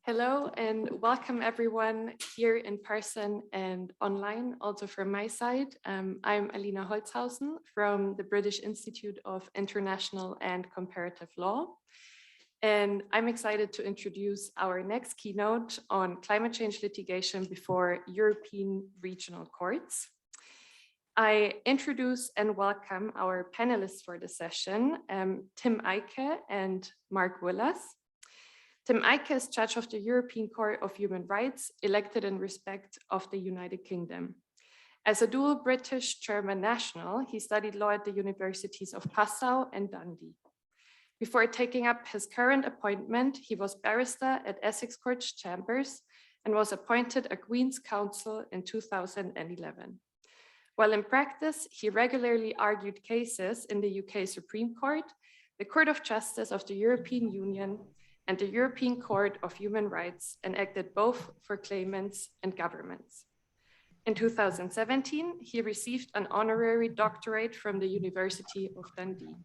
Hello and welcome everyone here in person and online, also from my side. I'm Alina Holzhausen from the British Institute of International and Comparative Law. And I'm excited to introduce our next keynote on climate change litigation before European regional courts. I introduce and welcome our panelists for the session, Tim Eicke and Marc. Tim Eicke is judge of the European Court of Human Rights, elected in respect of the United Kingdom. As a dual British-German national, he studied law at the universities of Passau and Dundee. Before taking up his current appointment, he was barrister at Essex Court Chambers and was appointed a Queen's Counsel in 2011. While in practice, he regularly argued cases in the UK Supreme Court, the Court of Justice of the European Union, and the European Court of Human Rights, and acted both for claimants and governments. In 2017, he received an honorary doctorate from the University of Dundee.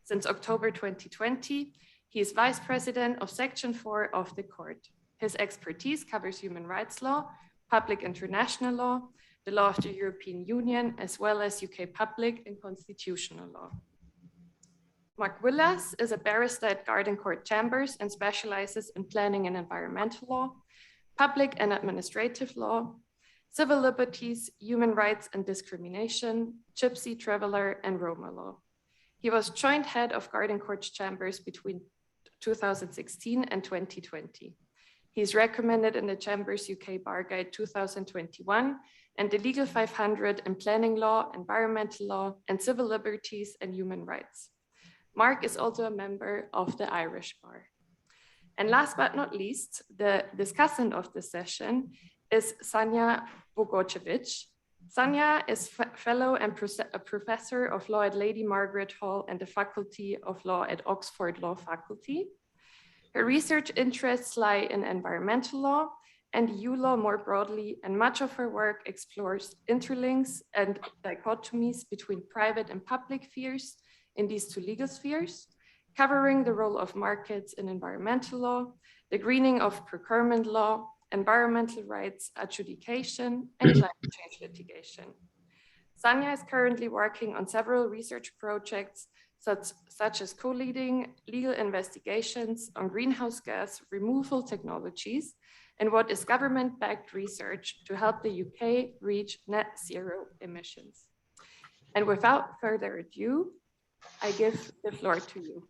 Since October 2020, he is Vice President of Section 4 of the court. His expertise covers human rights law, public international law, the law of the European Union, as well as UK public and constitutional law. Marc is a barrister at Garden Court Chambers and specializes in planning and environmental law, public and administrative law, civil liberties, human rights and discrimination, Gypsy, Traveller, and Roma law. He was joint head of Garden Court Chambers between 2016 and 2020. He is recommended in the Chambers UK Bar Guide 2021 and the Legal 500 in planning law, environmental law, and civil liberties and human rights. Marc is also a member of the Irish Bar. And last but not least, the discussant of the session is Sanja Bogojević. Sanja is fellow and a professor of law at Lady Margaret Hall and the Faculty of Law at Oxford Law Faculty. Her research interests lie in environmental law and EU law more broadly, and much of her work explores interlinks and dichotomies between private and public spheres in these two legal spheres, covering the role of markets in environmental law, the greening of procurement law, environmental rights adjudication, and climate change litigation. Sanja is currently working on several research projects, such as co-leading legal investigations on greenhouse gas removal technologies and what is government-backed research to help the UK reach net zero emissions. And without further ado, I give the floor to you.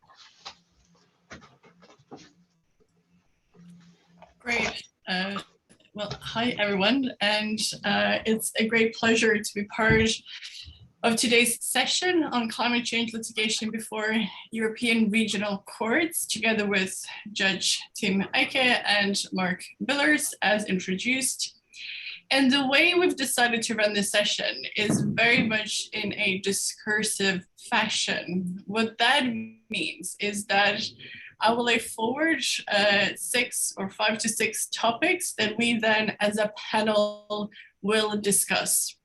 Great. Well, hi everyone, and it's a great pleasure to be part of today's session on climate change litigation before European regional courts, together with Judge Tim Eicke and Marc as introduced. And the way we've decided to run this session is very much in a discursive fashion. What that means is that I will lay forward 5 to 6 topics that we then as a panel will discuss.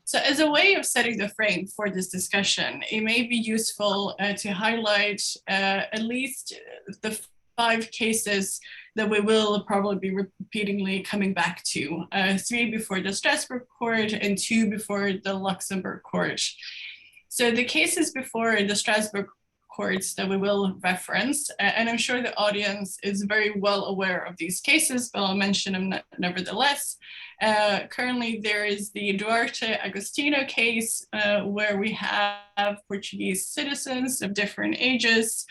So as a way of setting the frame for this discussion, it may be useful to highlight at least the 5 cases that we will probably be repeatedly coming back to, 3 before the Strasbourg court and 2 before the Luxembourg court. So the cases before the Strasbourg courts that we will reference, and I'm sure the audience is very well aware of these cases, but I'll mention them nevertheless. Currently, there is the Duarte Agostinho case, where we have Portuguese citizens of different ages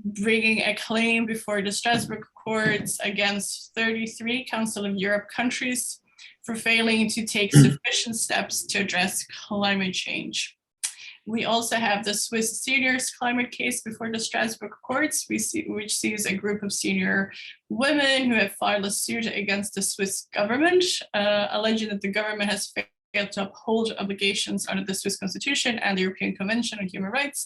bringing a claim before the Strasbourg courts against 33 Council of Europe countries for failing to take sufficient steps to address climate change. We also have the Swiss seniors climate case before the Strasbourg courts, which sees a group of senior women who have filed a suit against the Swiss government, alleging that the government has failed to uphold obligations under the Swiss Constitution and the European Convention on Human Rights,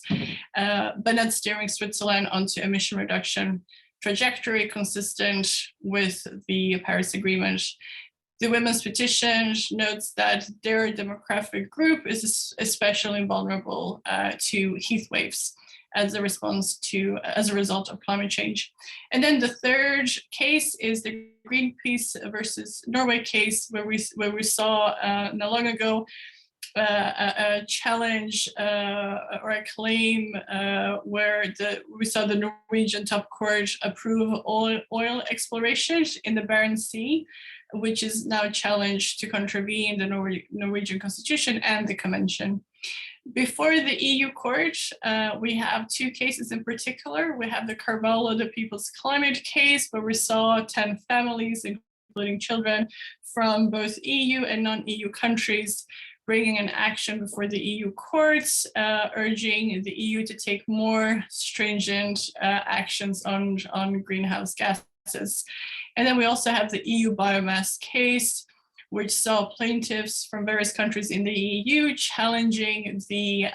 but not steering Switzerland onto emission reduction trajectory consistent with the Paris Agreement. The women's petition notes that their demographic group is especially vulnerable to heat waves, as a result of climate change. And then the third case is the Greenpeace versus Norway case, where we saw not long ago a challenge or a claim where we saw the Norwegian top court approve oil exploration in the Barents Sea, which is now challenged to contravene the Norwegian constitution and the convention. Before the EU court, we have two cases in particular. We have the Carvalho, the People's Climate case, where we saw 10 families, including children, from both EU and non-EU countries bringing an action before the EU courts, urging the EU to take more stringent actions on greenhouse gases. And then we also have the EU biomass case, which saw plaintiffs from various countries in the EU challenging the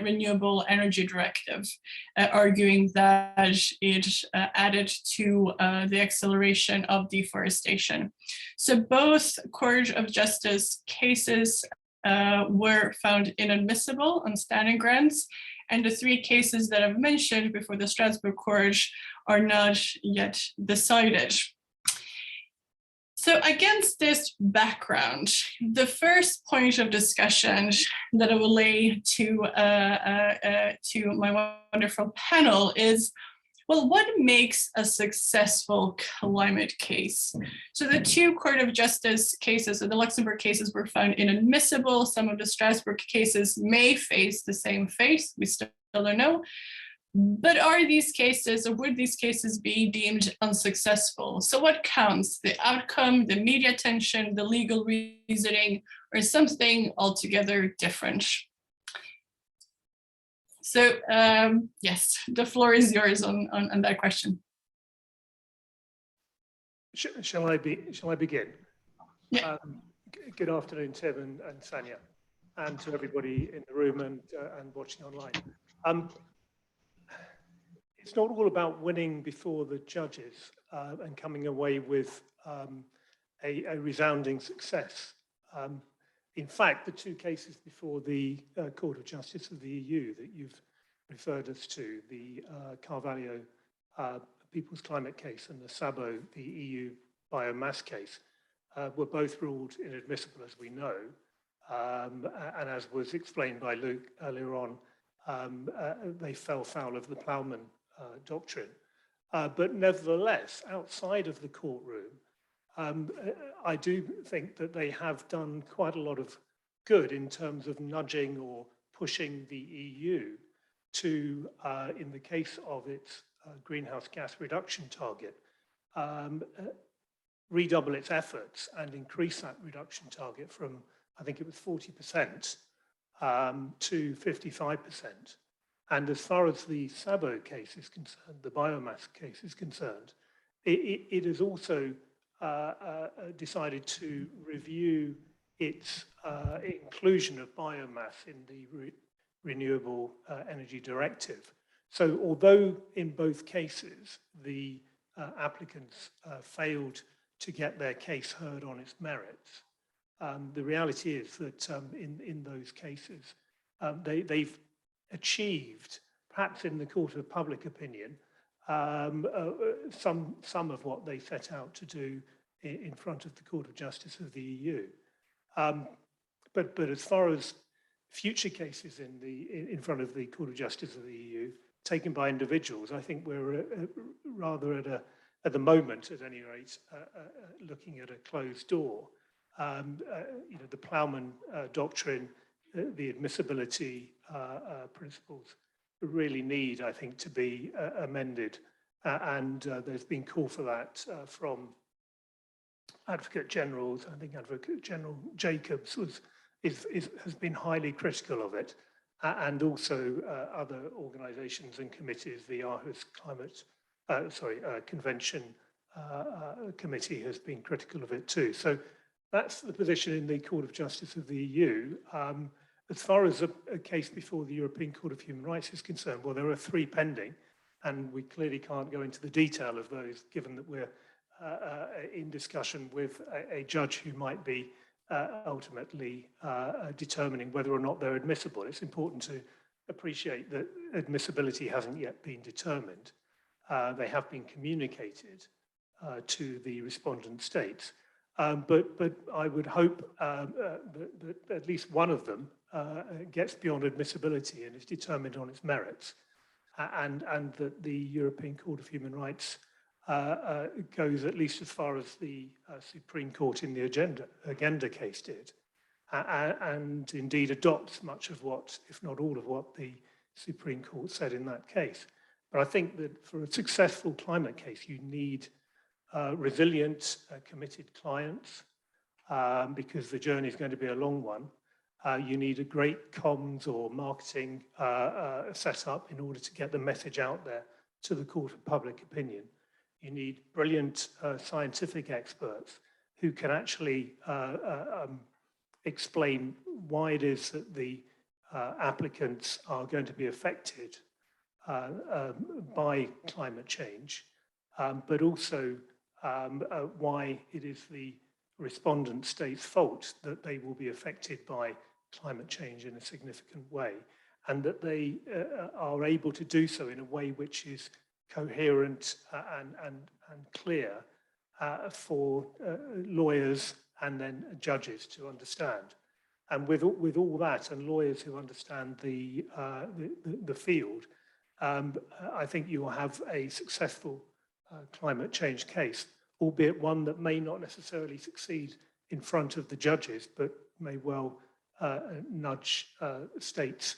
Renewable Energy Directive, arguing that it added to the acceleration of deforestation. So both Court of Justice cases were found inadmissible on standing grounds, and the three cases that I've mentioned before the Strasbourg court are not yet decided. So against this background, the first point of discussion that I will lay to my wonderful panel is, well, what makes a successful climate case? So the two Court of Justice cases, or the Luxembourg cases, were found inadmissible. Some of the Strasbourg cases may face the same fate, we still don't know. But are these cases, or would these cases be deemed unsuccessful? So what counts? The outcome, the media attention, the legal reasoning, or something altogether different? So yes, the floor is yours on that question. Shall I begin? Yeah. Good afternoon, Tim and Sanja, and to everybody in the room and watching online. It's not all about winning before the judges and coming away with a resounding success. In fact, the two cases before the Court of Justice of the EU that you've referred us to, the Carvalho People's Climate case and the Sabo, the EU biomass case, were both ruled inadmissible, as we know. And as was explained by Luke earlier on, they fell foul of the ploughman doctrine. But nevertheless, outside of the courtroom, I do think that they have done quite a lot of good in terms of nudging or pushing the EU to, in the case of its greenhouse gas reduction target, redouble its efforts and increase that reduction target from, I think it was 40% to 55%. And as far as the Sabo case is concerned, the biomass case is concerned, it has also decided to review its inclusion of biomass in the Renewable Energy Directive. So although in both cases the applicants failed to get their case heard on its merits, the reality is that in those cases they've achieved, perhaps in the court of public opinion, some of what they set out to do in front of the Court of Justice of the EU. But as far as future cases in front of the Court of Justice of the EU taken by individuals, I think we're rather at the moment, at any rate, looking at a closed door. The ploughman doctrine, the admissibility principles really need, I think, to be amended. And there's been call for that from Advocate Generals. I think Advocate General Jacobs has been highly critical of it, and also other organisations and committees. The Aarhus Convention Committee has been critical of it too. So that's the position in the Court of Justice of the EU. As far as a case before the European Court of Human Rights is concerned, well, there are 3 pending, and we clearly can't go into the detail of those, given that we're in discussion with a judge who might be ultimately determining whether or not they're admissible. It's important to appreciate that admissibility hasn't yet been determined. They have been communicated to the respondent states. But I would hope that at least one of them gets beyond admissibility and is determined on its merits, and that the European Court of Human Rights goes at least as far as the Supreme Court in the Agenda case did, and indeed adopts much of what, if not all of what, the Supreme Court said in that case. But I think that for a successful climate case, you need resilient, committed clients, because the journey is going to be a long one. You need a great comms or marketing setup in order to get the message out there to the court of public opinion. You need brilliant scientific experts who can actually explain why it is that the applicants are going to be affected by climate change, but also why it is the respondent state's fault that they will be affected by climate change in a significant way, and that they are able to do so in a way which is coherent and clear for lawyers and then judges to understand. And with all that, and lawyers who understand the field, I think you will have a successful climate change case, albeit one that may not necessarily succeed in front of the judges, but may well nudge states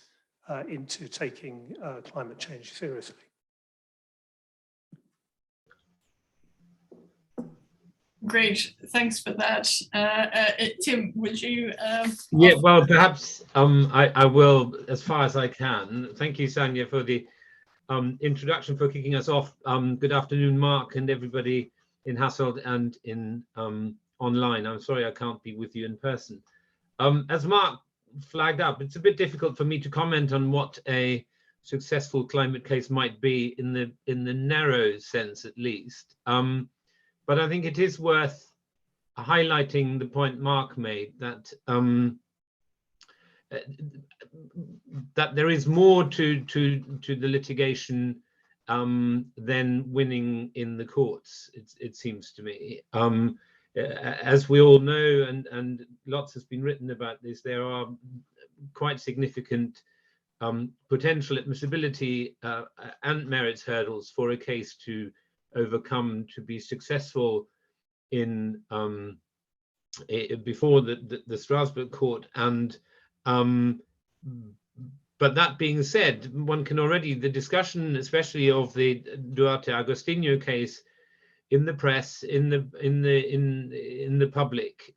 into taking climate change seriously. Great, thanks for that. Tim, would you? Yeah, well, perhaps I will, as far as I can. Thank you, Sanja, for the introduction, for kicking us off. Good afternoon, Marc, and everybody in Hasselt and in online. I'm sorry I can't be with you in person. As Marc flagged up, it's a bit difficult for me to comment on what a successful climate case might be in the narrow sense, at least. But I think it is worth highlighting the point Marc made, that that there is more to the litigation than winning in the courts. It seems to me. As we all know, and lots has been written about this, there are quite significant potential admissibility and merits hurdles for a case to overcome to be successful in before the Strasbourg court. And but that being said, one can already, the discussion, especially of the Duarte Agostinho case in the press, in the public,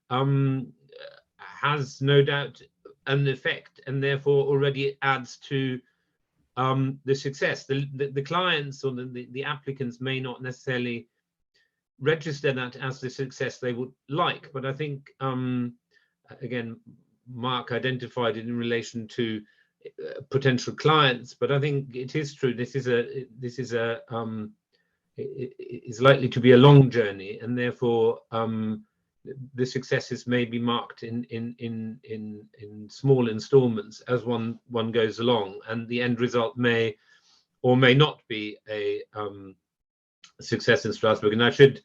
has no doubt an effect, and therefore already adds to the success. The clients or the applicants may not necessarily register that as the success they would like, but I think again, Marc identified it in relation to potential clients, but I think it is true. This is likely to be a long journey, and therefore the successes may be marked in small installments as one goes along, and the end result may or may not be a success in Strasbourg. And I should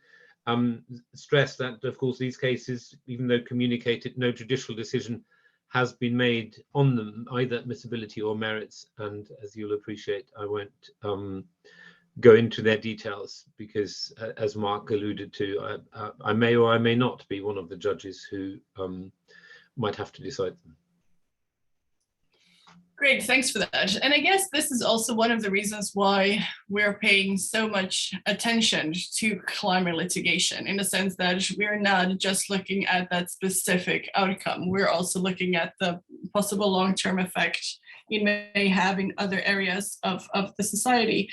stress that, of course, these cases, even though communicated, no judicial decision has been made on them, either admissibility or merits. And as you'll appreciate, I won't go into their details, because as Marc alluded to, I may or I may not be one of the judges who might have to decide them. Great, thanks for that. And I guess this is also one of the reasons why we're paying so much attention to climate litigation, in the sense that we're not just looking at that specific outcome. We're also looking at the possible long-term effect it may have in other areas of the society.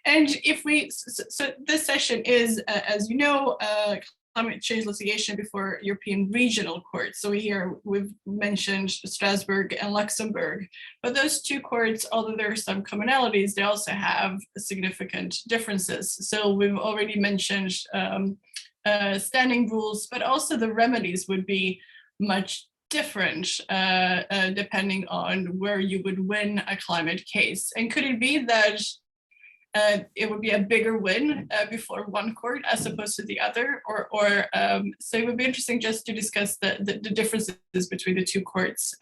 And if we, so this session is, as you know, climate change litigation before European regional courts. So here we've mentioned Strasbourg and Luxembourg, but those two courts, although there are some commonalities, they also have significant differences. So we've already mentioned standing rules, but also the remedies would be much different depending on where you would win a climate case? And could it be that it would be a bigger win before one court as opposed to the other? So it would be interesting just to discuss the differences between the two courts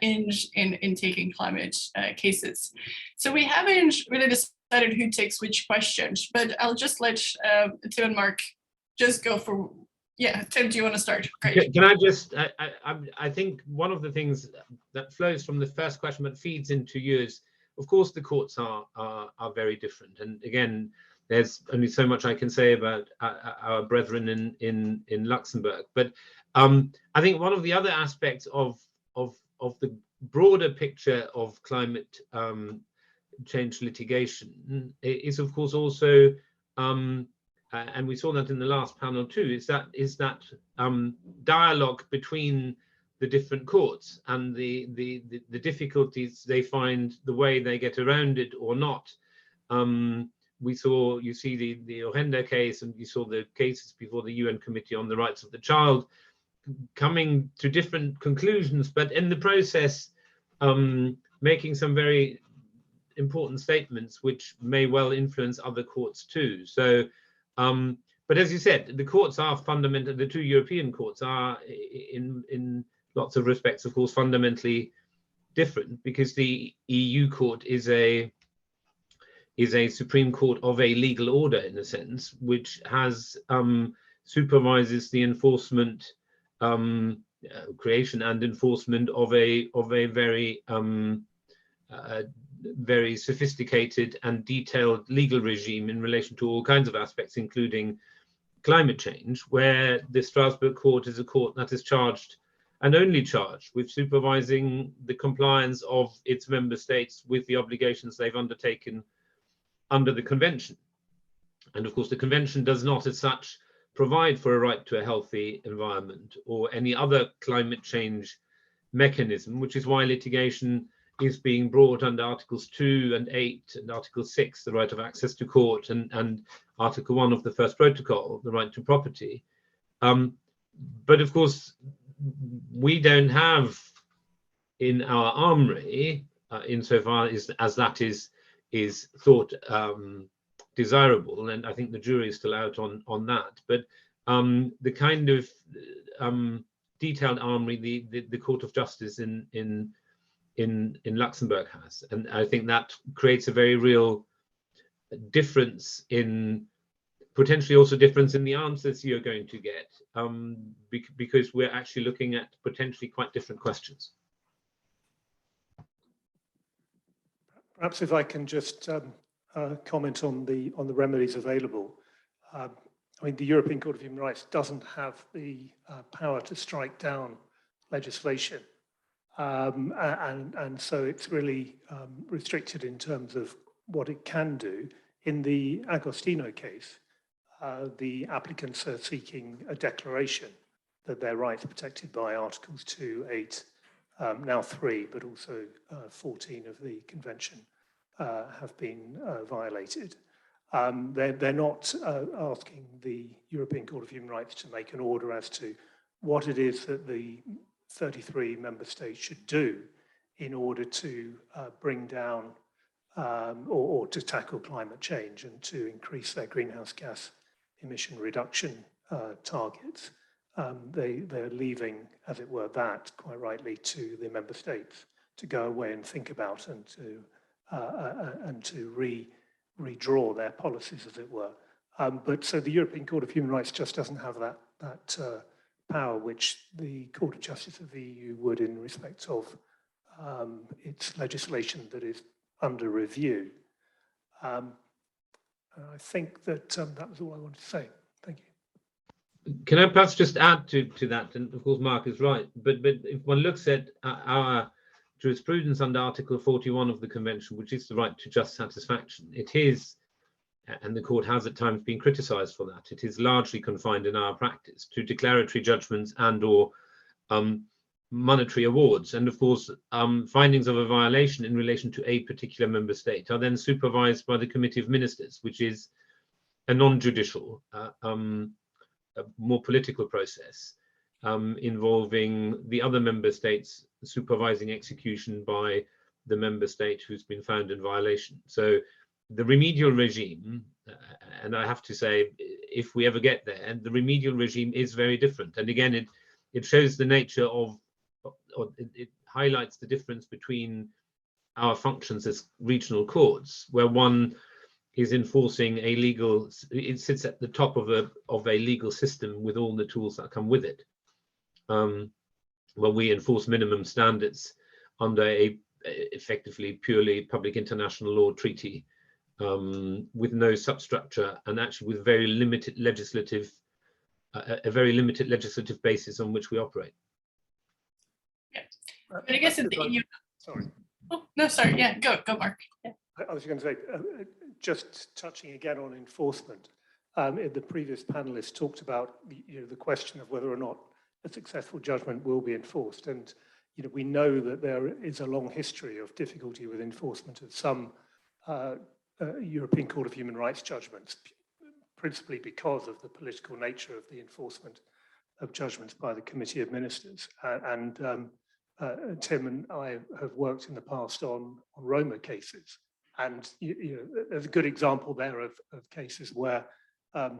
in taking climate cases. So we haven't really decided who takes which questions, but I'll just let Tim and Marc just go for. Yeah, Tim, do you want to start? Great. Can I just, I think one of the things that flows from the first question but feeds into yours, of course, the courts are very different. And again, there's only so much I can say about our brethren in Luxembourg. But I think one of the other aspects of the broader picture of climate change litigation is, of course, also and we saw that in the last panel too, is that dialogue between the different courts and the difficulties they find, the way they get around it or not. You see the Orenda case, and you saw the cases before the UN Committee on the Rights of the Child coming to different conclusions, but in the process making some very important statements which may well influence other courts too. So but as you said, the courts are fundamental. The two European courts are, in lots of respects, of course, fundamentally different, because the EU court is a Supreme Court of a legal order, in a sense, which has supervises the enforcement, creation and enforcement of a very sophisticated and detailed legal regime in relation to all kinds of aspects, including climate change, where the Strasbourg court is a court that is charged and only charged with supervising the compliance of its member states with the obligations they've undertaken under the convention. And of course, the convention does not as such provide for a right to a healthy environment or any other climate change mechanism, which is why litigation is being brought under Articles 2 and 8 and Article 6, the right of access to court, and Article 1 of the first protocol, the right to property. But of course, we don't have in our armory, insofar as that is thought desirable, and I think the jury is still out on that, but the kind of detailed armory the Court of Justice in Luxembourg has, and I think that creates a very real difference in, potentially also difference in the answers you're going to get, because we're actually looking at potentially quite different questions. Perhaps if I can just comment on the remedies available. I mean, the European Court of Human Rights doesn't have the power to strike down legislation. And so it's really restricted in terms of what it can do. In the Agostino case, the applicants are seeking a declaration that their rights protected by Articles 2, 8, now 3, but also 14 of the Convention have been violated. They're not asking the European Court of Human Rights to make an order as to what it is that the 33 member states should do in order to bring down or to tackle climate change and to increase their greenhouse gas emission reduction targets. They're leaving, as it were, that quite rightly to the member states to go away and think about and to redraw their policies, as it were. But so the European Court of Human Rights just doesn't have that power which the Court of Justice of the EU would in respect of its legislation that is under review. I think that that was all I wanted to say. Thank you. Can I perhaps just add to that? And of course, Marc is right. But if one looks at our jurisprudence under Article 41 of the Convention, which is the right to just satisfaction, it is, and the court has at times been criticised for that, it is largely confined in our practice to declaratory judgments and or monetary awards. And of course, findings of a violation in relation to a particular member state are then supervised by the Committee of Ministers, which is a non-judicial, a more political process. involving the other member states supervising execution by the member state who's been found in violation. So the remedial regime, and I have to say, if we ever get there, and the remedial regime is very different. And again, it shows the nature of, or it highlights the difference between our functions as regional courts, where one is enforcing a legal, it sits at the top of a legal system with all the tools that come with it. Well, we enforce minimum standards under a effectively purely public international law treaty, with no substructure, and actually with very limited legislative, a very limited legislative basis on which we operate. Yeah, but I guess in the EU. Sorry. Oh no, sorry. Yeah, go, Marc. Yeah. I was going to say, just touching again on enforcement. The previous panelists talked about the question of whether or not a successful judgment will be enforced, and we know that there is a long history of difficulty with enforcement of some European Court of Human Rights judgments, principally because of the political nature of the enforcement of judgments by the Committee of Ministers. And Tim and I have worked in the past on Roma cases, and there's a good example there of cases where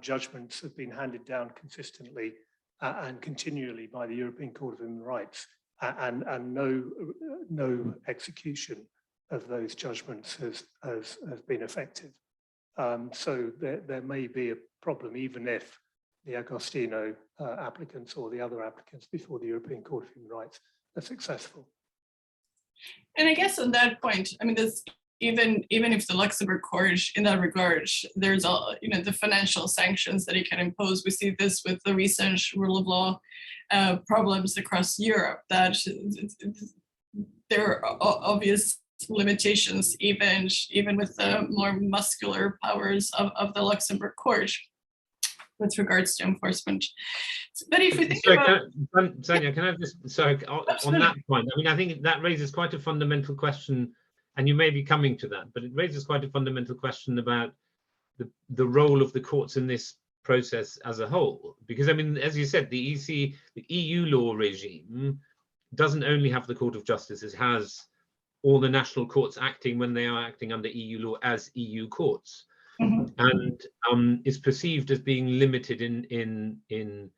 judgments have been handed down consistently and continually by the European Court of Human Rights, and no execution of those judgments has been effective. So there may be a problem even if the Agostino applicants or the other applicants before the European Court of Human Rights are successful. And I guess on that point, I mean, there's even if the Luxembourg court, in that regard, there's all the financial sanctions that it can impose. We see this with the recent rule of law problems across Europe, that there are obvious limitations, even with the more muscular powers of the Luxembourg court with regards to enforcement. But if we think about... Sanja, can I just, on that point, I mean, I think that raises quite a fundamental question, and you may be coming to that, but it raises quite a fundamental question about the role of the courts in this process as a whole. Because, I mean, as you said, the EU law regime doesn't only have the Court of Justice, it has all the national courts acting when they are acting under EU law as EU courts. And is perceived as being limited in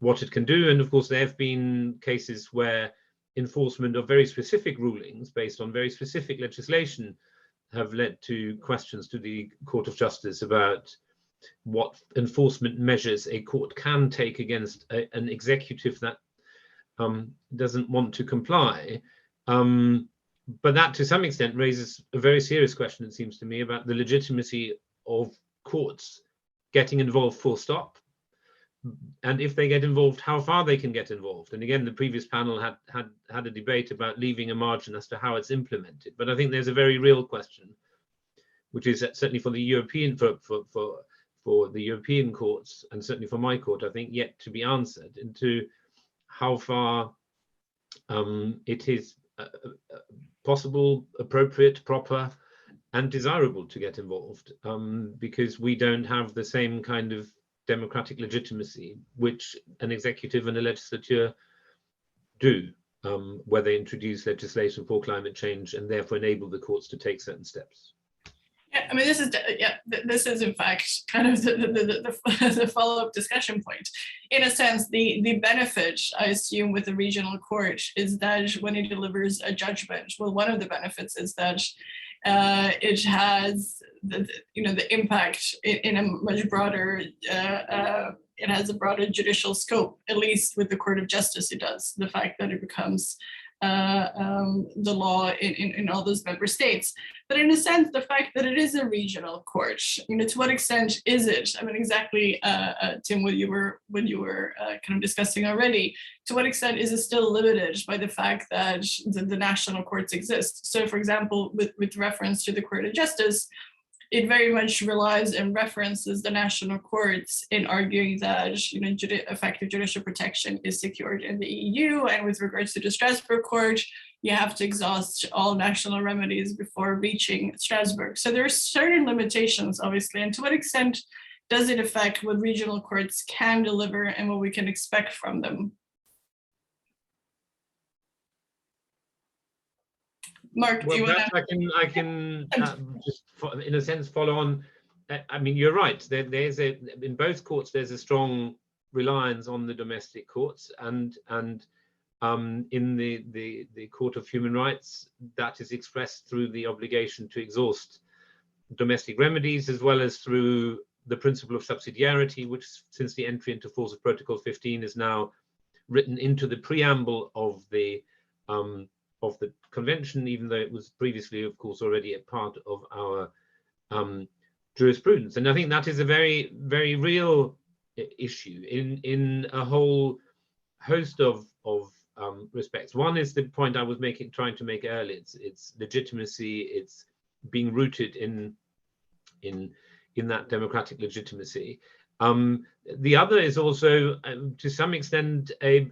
what it can do. And of course, there have been cases where enforcement of very specific rulings based on very specific legislation have led to questions to the Court of Justice about what enforcement measures a court can take against an executive that doesn't want to comply. But that to some extent raises a very serious question, it seems to me, about the legitimacy of courts getting involved full stop. And if they get involved, how far they can get involved. And again, the previous panel had a debate about leaving a margin as to how it's implemented. But I think there's a very real question, which is that certainly for the European for the European courts, and certainly for my court, I think yet to be answered, into how far it is possible, appropriate, proper, and desirable to get involved, because we don't have the same kind of democratic legitimacy which an executive and a legislature do, where they introduce legislation for climate change and therefore enable the courts to take certain steps. Yeah, I mean, this is in fact kind of the follow-up discussion point. In a sense, the benefit, I assume, with the regional court is that when it delivers a judgment, well, one of the benefits is that it has the impact in a much broader, it has a broader judicial scope, at least with the Court of Justice it does. The fact that it becomes the law in all those member states. But in a sense, the fact that it is a regional court, to what extent is it? I mean, exactly, Tim, what you were kind of discussing already, to what extent is it still limited by the fact that the national courts exist? So, for example, with reference to the Court of Justice, it very much relies and references the national courts in arguing that effective judicial protection is secured in the EU, and with regards to the Strasbourg court, you have to exhaust all national remedies before reaching Strasbourg. So there are certain limitations, obviously, and to what extent does it affect what regional courts can deliver and what we can expect from them? Marc, do Well, you want perhaps I can just, in a sense, follow on. I mean, you're right. There's in both courts there's a strong reliance on the domestic courts, and in the Court of Human Rights, that is expressed through the obligation to exhaust domestic remedies, as well as through the principle of subsidiarity, which since the entry into force of Protocol 15 is now written into the preamble of the convention, even though it was previously, of course, already a part of our jurisprudence. And I think that is a very, very real issue in a whole host of respects. One is the point I was trying to make earlier. It's legitimacy. It's being rooted in that democratic legitimacy. The other is also, to some extent, a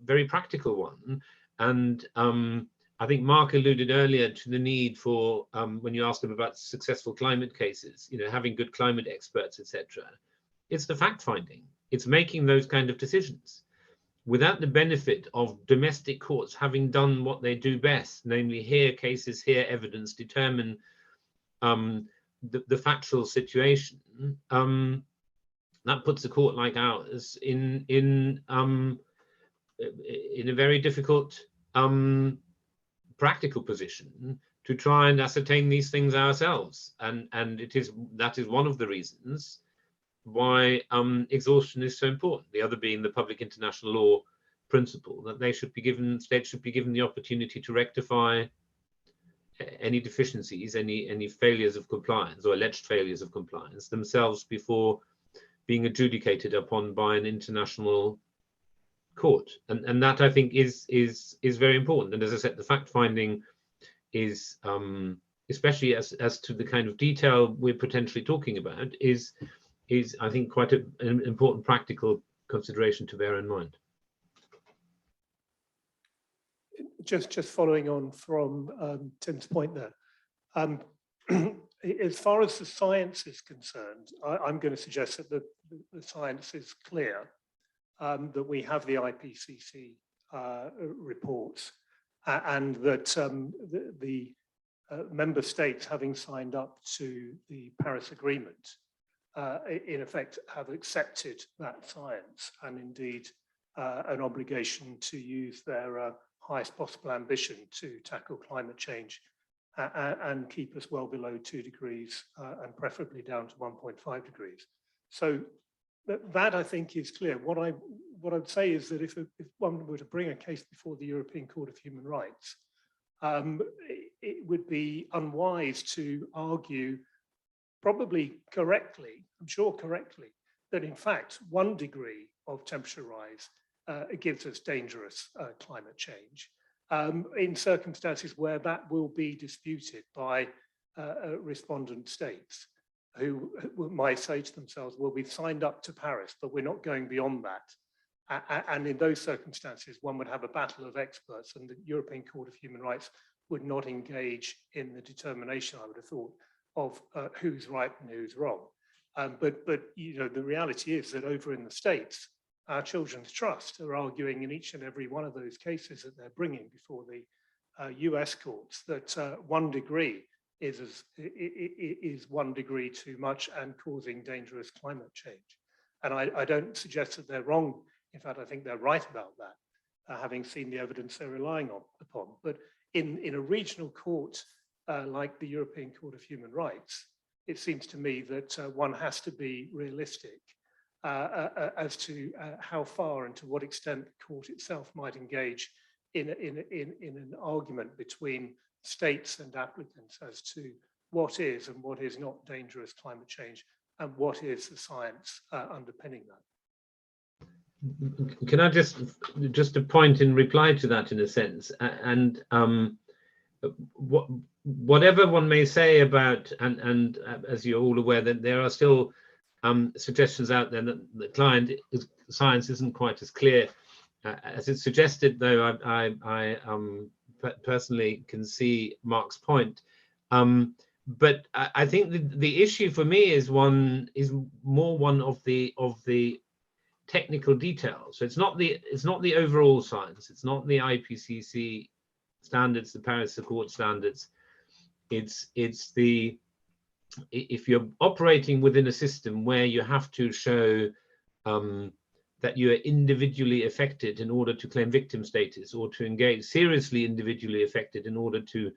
very practical one. And I think Marc alluded earlier to the need for, when you asked him about successful climate cases, having good climate experts, etc. It's the fact-finding. It's making those kind of decisions. Without the benefit of domestic courts having done what they do best, namely hear cases, hear evidence, determine the factual situation, that puts a court like ours in a very difficult practical position to try and ascertain these things ourselves, and that is one of the reasons why exhaustion is so important. The other being the public international law principle that states should be given the opportunity to rectify any deficiencies, any failures of compliance or alleged failures of compliance themselves before being adjudicated upon by an international court. And that, I think, is very important. And as I said, the fact finding is, especially as to the kind of detail we're potentially talking about, is I think quite an important practical consideration to bear in mind. Just following on from Tim's point there, as far as the science is concerned, I'm going to suggest that the science is clear, that we have the IPCC reports, and that the member states, having signed up to the Paris Agreement, in effect have accepted that science, and indeed an obligation to use their highest possible ambition to tackle climate change and keep us well below 2 degrees and preferably down to 1.5 degrees. So that I think is clear. What I would say is that if one were to bring a case before the European Court of Human Rights, it would be unwise to argue, probably correctly, I'm sure correctly, that in fact 1 degree of temperature rise gives us dangerous climate change, in circumstances where that will be disputed by respondent states who might say to themselves, well, we've signed up to Paris, but we're not going beyond that. And in those circumstances, one would have a battle of experts, and the European Court of Human Rights would not engage in the determination, I would have thought, of who's right and who's wrong. But the reality is that over in the States, our Children's Trust are arguing in each and every one of those cases that they're bringing before the US courts that 1 degree is 1 degree too much and causing dangerous climate change. And I don't suggest that they're wrong. In fact, I think they're right about that, having seen the evidence they're relying upon. But in a regional court like the European Court of Human Rights, it seems to me that one has to be realistic as to how far and to what extent the court itself might engage in an argument between states and applicants as to what is and what is not dangerous climate change and what is the science underpinning that. Can I just a point in reply to that, in a sense, and whatever one may say about, and as you're all aware, that there are still suggestions out there that the science isn't quite as clear as it's suggested, though I personally can see Marc's point. But I think the issue for me is more one of the technical details. So it's not the overall science. It's not the IPCC standards, the Paris Accord standards. It's the, if you're operating within a system where you have to show that you are individually affected in order to claim victim status, or to engage seriously individually affected in order to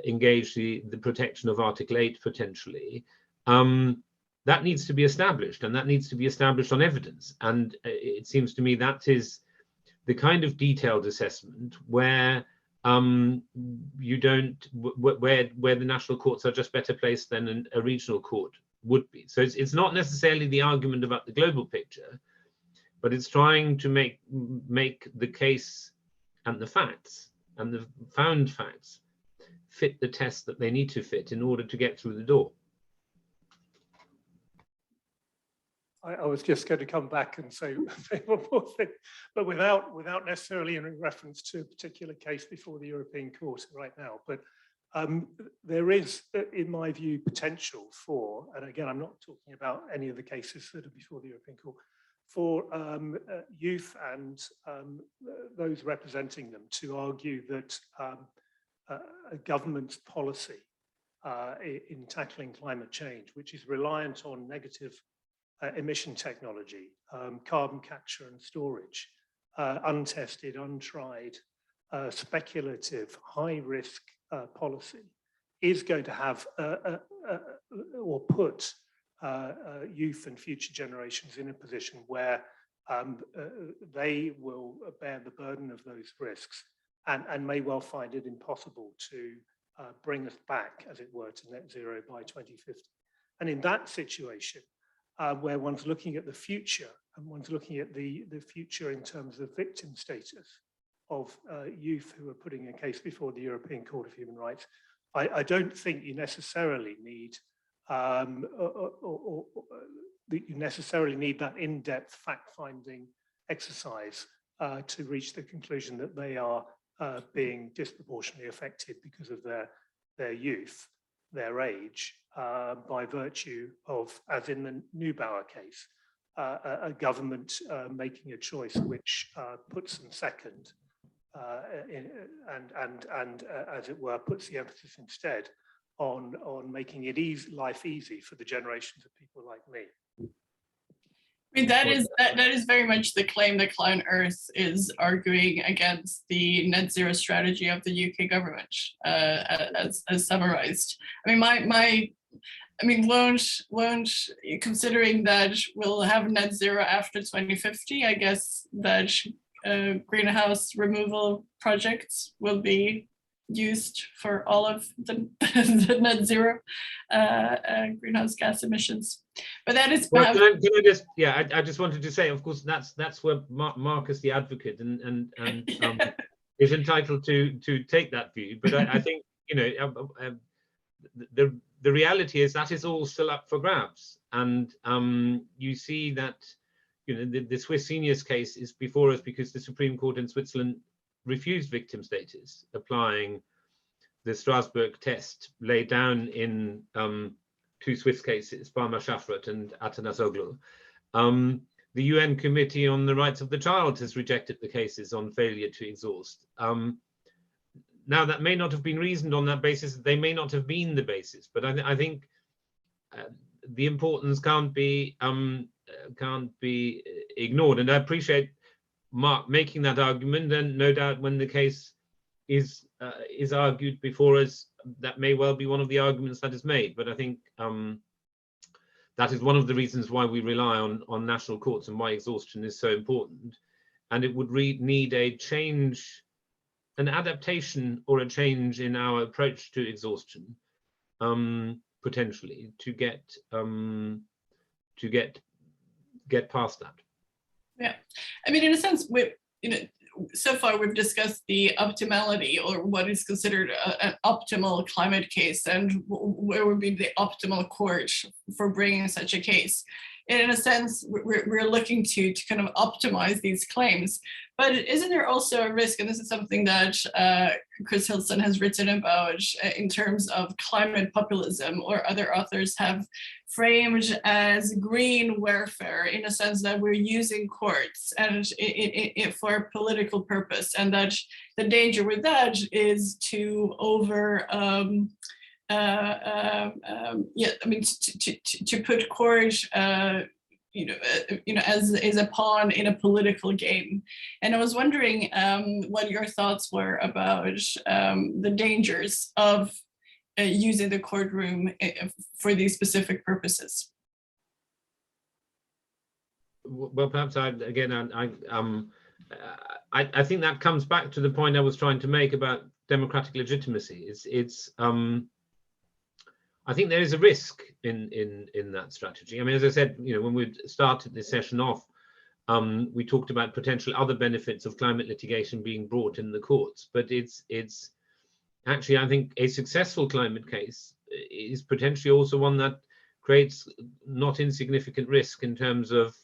engage the protection of Article 8 potentially, that needs to be established, and that needs to be established on evidence. And it seems to me that is the kind of detailed assessment where you don't, where the national courts are just better placed than a regional court would be. So it's not necessarily the argument about the global picture, but it's trying to make the case and the facts and the found facts fit the test that they need to fit in order to get through the door. I was just going to come back and say one more thing, but without necessarily in reference to a particular case before the European Court right now. But there is, in my view, potential for, and again, I'm not talking about any of the cases that are before the European Court, for youth and those representing them to argue that a government's policy in tackling climate change, which is reliant on negative emission technology, carbon capture and storage, untested, untried, speculative, high-risk policy, is going to have or put youth and future generations in a position where they will bear the burden of those risks and may well find it impossible to bring us back, as it were, to net zero by 2050. And in that situation, where one's looking at the future and one's looking at the future in terms of victim status of youth who are putting a case before the European Court of Human Rights, I don't think you necessarily need that in-depth fact-finding exercise to reach the conclusion that they are being disproportionately affected because of their youth, their age, by virtue of, as in the Neubauer case, a government making a choice which puts them second and as it were, puts the emphasis instead on making it life easy for the generations of people like me. I mean, that is very much the claim that Climate Earth is arguing against the net zero strategy of the UK government, as summarized. I mean, won't considering that we'll have net zero after 2050, I guess that greenhouse removal projects will be used for all of the net zero greenhouse gas emissions. But that is perhaps. Well, can I just, yeah, I just wanted to say, of course, that's where Marc is the advocate and is entitled to take that view. But I think, you know, the reality is that is all still up for grabs. And you see that, you know, the Swiss seniors case is before us because the Supreme Court in Switzerland refused victim status, applying the Strasbourg test laid down in two Swiss cases, Palma Shafrat and Atanasoglu. The UN Committee on the Rights of the Child has rejected the cases on failure to exhaust. Now, that may not have been reasoned on that basis, they may not have been the basis, but I think the importance can't be ignored. And I appreciate Marc making that argument, and no doubt when the case is argued before us, that may well be one of the arguments that is made. But I think that is one of the reasons why we rely on national courts and why exhaustion is so important. And it would need a change, an adaptation or a change in our approach to exhaustion, potentially, to get past that. Yeah, I mean, in a sense, so far we've discussed the optimality, or what is considered an optimal climate case, and where would be the optimal court for bringing such a case. in a sense, we're looking to kind of optimize these claims. But isn't there also a risk, and this is something that Chris Hilson has written about in terms of climate populism, or other authors have framed as green warfare, in a sense that we're using courts and for a political purpose, and that the danger with that is to to put court as a pawn in a political game. And I was wondering what your thoughts were about the dangers of using the courtroom for these specific purposes. Well, perhaps I think that comes back to the point I was trying to make about democratic legitimacy. I think there is a risk in that strategy. I mean, as I said, when we started this session off, we talked about potential other benefits of climate litigation being brought in the courts, but it's actually, I think a successful climate case is potentially also one that creates not insignificant risk in terms of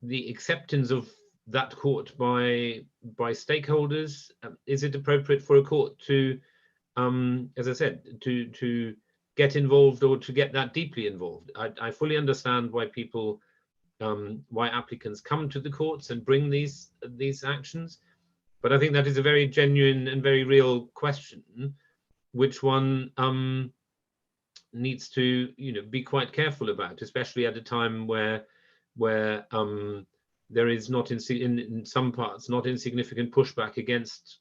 the acceptance of that court by stakeholders. Is it appropriate for a court to, as I said, to get involved or to get that deeply involved? I fully understand why people, why applicants come to the courts and bring these actions, but I think that is a very genuine and very real question, which one needs to be quite careful about, especially at a time where there is not in some parts not insignificant pushback against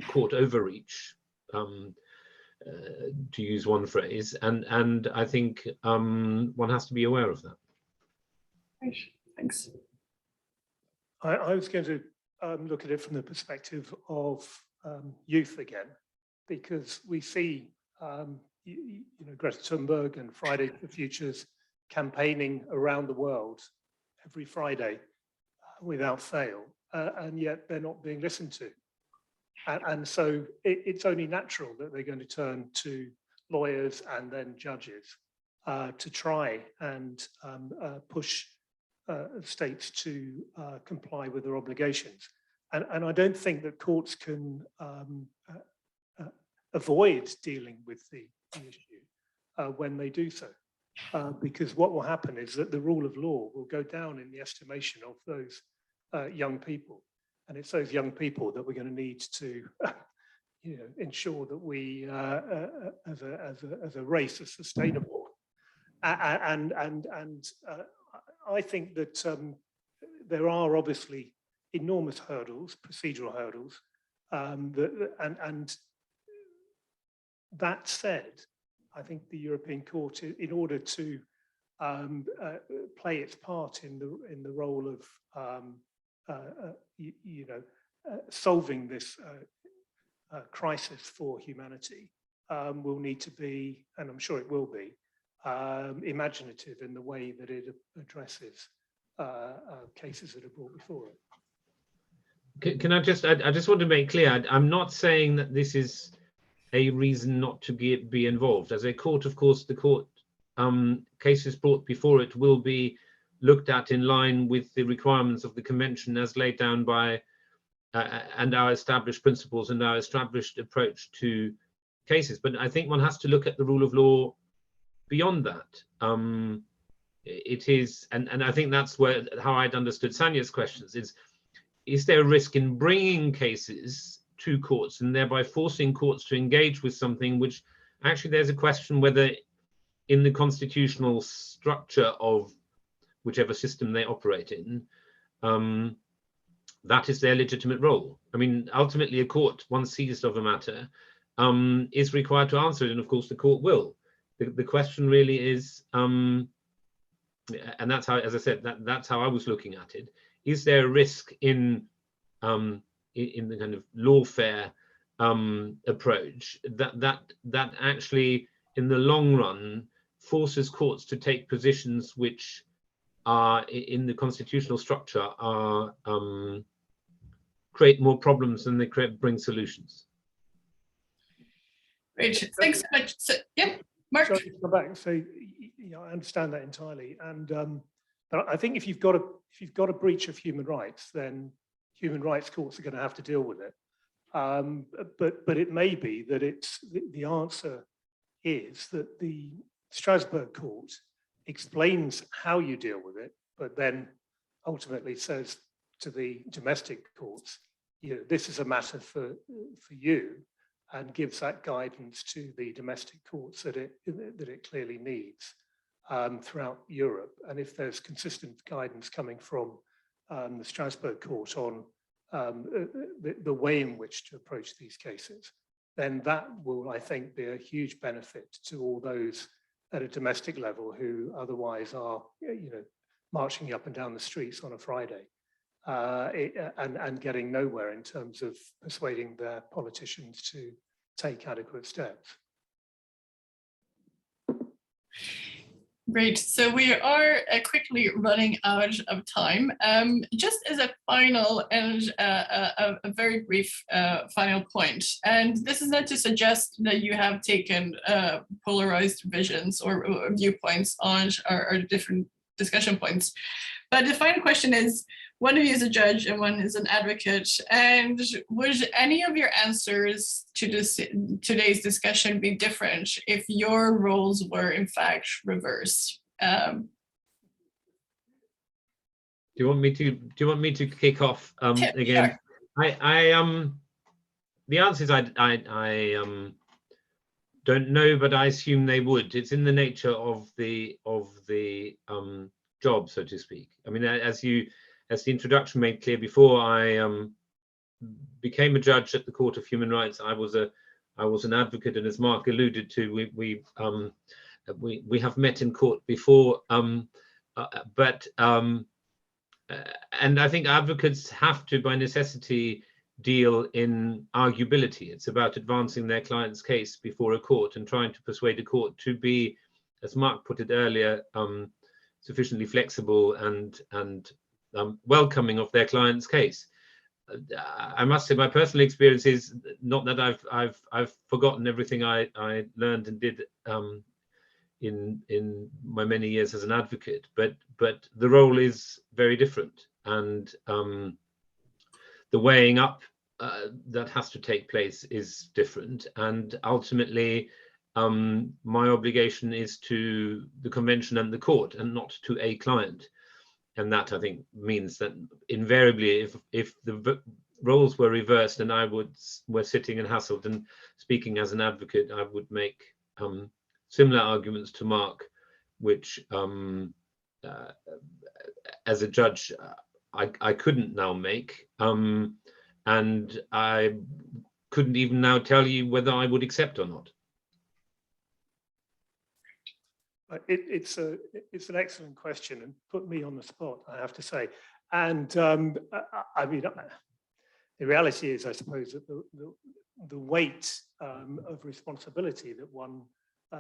court overreach, to use one phrase, and I think one has to be aware of that. Thanks. I was going to look at it from the perspective of youth again, because we see Greta Thunberg and Friday for Futures campaigning around the world every Friday without fail, and yet they're not being listened to. And so it's only natural that they're going to turn to lawyers and then judges to try and push states to comply with their obligations. And I don't think that courts can avoid dealing with the issue when they do so, because what will happen is that the rule of law will go down in the estimation of those young people. And it's those young people that we're going to need to, ensure that we, as a race, are sustainable. And I think that there are obviously enormous hurdles, procedural hurdles, and that said, I think the European Court, in order to play its part in the role of solving this crisis for humanity, will need to be, and I'm sure it will be, imaginative in the way that it addresses cases that are brought before it. Can I just want to make clear, I'm not saying that this is a reason not to be involved. As a court, of course, the court cases brought before it will be looked at in line with the requirements of the convention as laid down by and our established principles and our established approach to cases. But I think one has to look at the rule of law beyond that. It is, and I think that's how I'd understood Sanja's questions, is there a risk in bringing cases to courts and thereby forcing courts to engage with something which actually there's a question whether in the constitutional structure of whichever system they operate in, that is their legitimate role. I mean, ultimately a court, once seized of a matter, is required to answer it, and of course the court will. The question really is, and that's how, as I said, that's how I was looking at it. Is there a risk in the kind of lawfare approach that actually, in the long run, forces courts to take positions which are in the constitutional structure are create more problems than they bring solutions? Great, thanks so much. So, yeah, Marc. Sorry to come back. So, yeah, I understand that entirely. And but I think if you've got a breach of human rights, then human rights courts are going to have to deal with it. But it may be that it's the answer is that the Strasbourg court explains how you deal with it, but then ultimately says to the domestic courts, you know, this is a matter for you, and gives that guidance to the domestic courts that it clearly needs throughout Europe. And if there's consistent guidance coming from the Strasbourg court on the way in which to approach these cases, then that will, I think, be a huge benefit to all those at a domestic level who otherwise are, you know, marching up and down the streets on a Friday and getting nowhere in terms of persuading their politicians to take adequate steps. Great. So we are quickly running out of time. Just as a final and a very brief final point, and this is not to suggest that you have taken polarized visions or viewpoints on our different discussion points, but the final question is, one of you is a judge and one is an advocate, and would any of your answers to today's discussion be different if your roles were in fact reversed? Do you want me to kick off again? Sure. The answer is I don't know, but I assume they would. It's in the nature of the job, so to speak. I mean, as the introduction made clear before, I became a judge at the Court of Human Rights. I was an advocate, and as Marc alluded to, we have met in court before, and I think advocates have to, by necessity, deal in arguability. It's about advancing their client's case before a court and trying to persuade a court to be, as Marc put it earlier, sufficiently flexible and welcoming of their client's case. I must say, my personal experience is not that I've forgotten everything I learned and did in my many years as an advocate, but the role is very different, and the weighing up that has to take place is different, and ultimately my obligation is to the convention and the court and not to a client. And that, I think, means that invariably, if the roles were reversed and I were sitting and hassled and speaking as an advocate, I would make similar arguments to Marc, which as a judge I couldn't now make, and I couldn't even now tell you whether I would accept or not. It's an excellent question and put me on the spot, I have to say. And I mean, the reality is, I suppose, that the weight of responsibility that one